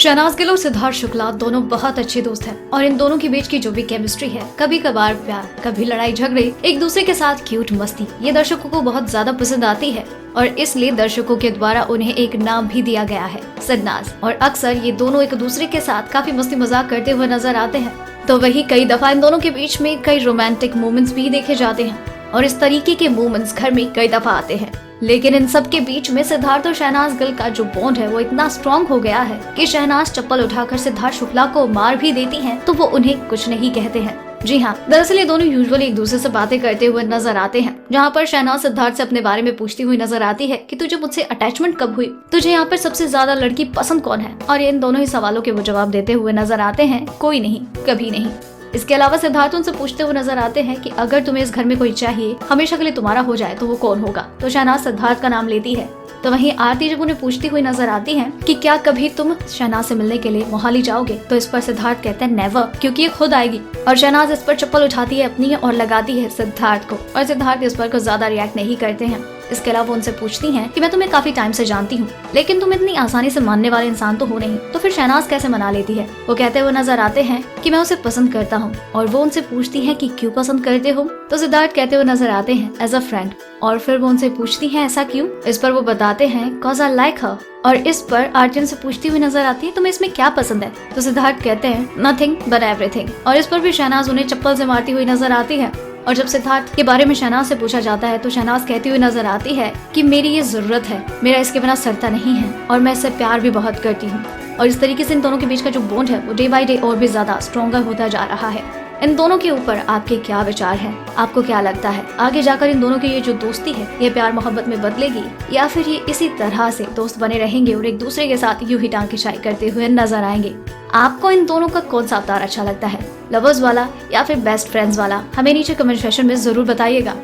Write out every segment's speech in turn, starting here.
शहनाज गिल और सिद्धार्थ शुक्ला दोनों बहुत अच्छे दोस्त हैं और इन दोनों के बीच की जो भी केमिस्ट्री है, कभी कभार प्यार, कभी लड़ाई झगड़े, एक दूसरे के साथ क्यूट मस्ती, ये दर्शकों को बहुत ज्यादा पसंद आती है और इसलिए दर्शकों के द्वारा उन्हें एक नाम भी दिया गया है, सिदनाज। और अक्सर ये दोनों एक दूसरे के साथ काफी मस्ती मजाक करते हुए नजर आते हैं। तो वही कई दफा इन दोनों के बीच में कई रोमांटिक मोमेंट्स भी देखे जाते हैं और इस तरीके के मोमेंट्स घर में कई दफा आते हैं। लेकिन इन सब के बीच में सिद्धार्थ और शहनाज गिल का जो बॉन्ड है वो इतना स्ट्रॉन्ग हो गया है कि शहनाज चप्पल उठाकर सिद्धार्थ शुक्ला को मार भी देती हैं तो वो उन्हें कुछ नहीं कहते हैं। जी हाँ, दरअसल ये दोनों यूजुअली एक दूसरे से बातें करते हुए नजर आते हैं, जहाँ पर शहनाज सिद्धार्थ से अपने बारे में पूछती हुई नजर आती है कि तुझे मुझसे अटैचमेंट कब हुई, तुझे यहाँ पर सबसे ज्यादा लड़की पसंद कौन है, और इन दोनों ही सवालों के वो जवाब देते हुए नजर आते हैं, कोई नहीं, कभी नहीं। इसके अलावा सिद्धार्थ उनसे पूछते हुए नजर आते हैं कि अगर तुम्हें इस घर में कोई चाहिए, हमेशा के लिए तुम्हारा हो जाए, तो वो कौन होगा। तो शहनाज सिद्धार्थ का नाम लेती है। तो वहीं आरती जब उन्हें पूछती हुई नजर आती है कि क्या कभी तुम शहनाज से मिलने के लिए मोहाली जाओगे, तो इस पर सिद्धार्थ कहते हैं नेवर, क्योंकि ये खुद आएगी। और शहनाज इस पर चप्पल उठाती है अपनी और लगाती है सिद्धार्थ को, और सिद्धार्थ इस पर कुछ ज्यादा रिएक्ट नहीं करते हैं। इसके अलावा उनसे पूछती हैं कि मैं तुम्हें काफी टाइम से जानती हूँ, लेकिन तुम इतनी आसानी से मानने वाले इंसान तो हो नहीं, तो फिर शहनाज कैसे मना लेती है। वो कहते हुए नजर आते हैं कि मैं उसे पसंद करता हूँ, और वो उनसे पूछती हैं कि क्यों पसंद करते हो। तो सिद्धार्थ कहते हुए नजर आते हैं एज अ फ्रेंड, और फिर वो उनसे पूछती हैं ऐसा क्यों। इस पर वो बताते हैं कॉज आई लाइक हर। और इस पर आरती उनसे पूछती हुई नजर आती है तुम्हें इसमें क्या पसंद है। तो सिद्धार्थ कहते हैं नथिंग बट एवरीथिंग। और इस पर भी शहनाज उन्हें चप्पल से मारती हुई नजर आती है। और जब सिद्धार्थ के बारे में शहनाज से पूछा जाता है तो शहनाज कहती हुई नजर आती है कि मेरी ये जरूरत है, मेरा इसके बिना सरता नहीं है, और मैं इससे प्यार भी बहुत करती हूँ। और इस तरीके से इन दोनों के बीच का जो बॉन्ड है वो डे बाय डे और भी ज्यादा स्ट्रॉन्गर होता जा रहा है। इन दोनों के ऊपर आपके क्या विचार हैं? आपको क्या लगता है आगे जाकर इन दोनों की ये जो दोस्ती है ये प्यार मोहब्बत में बदलेगी, या फिर ये इसी तरह से दोस्त बने रहेंगे और एक दूसरे के साथ यूं ही टांग खिंचाई करते हुए नजर आएंगे? आपको इन दोनों का कौन सा अवतार अच्छा लगता है, लवर्स वाला या फिर बेस्ट फ्रेंड्स वाला? हमें नीचे कमेंट सेक्शन में जरूर बताइएगा।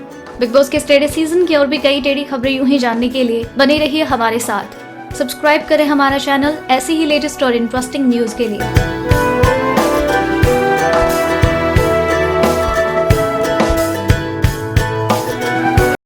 बिग बॉस के लेटेस्ट सीजन की और भी कई टेढ़ी खबरें यूं ही जानने के लिए बने रहिए हमारे साथ। सब्सक्राइब करें हमारा चैनल ऐसी ही लेटेस्ट और इंटरेस्टिंग न्यूज के लिए।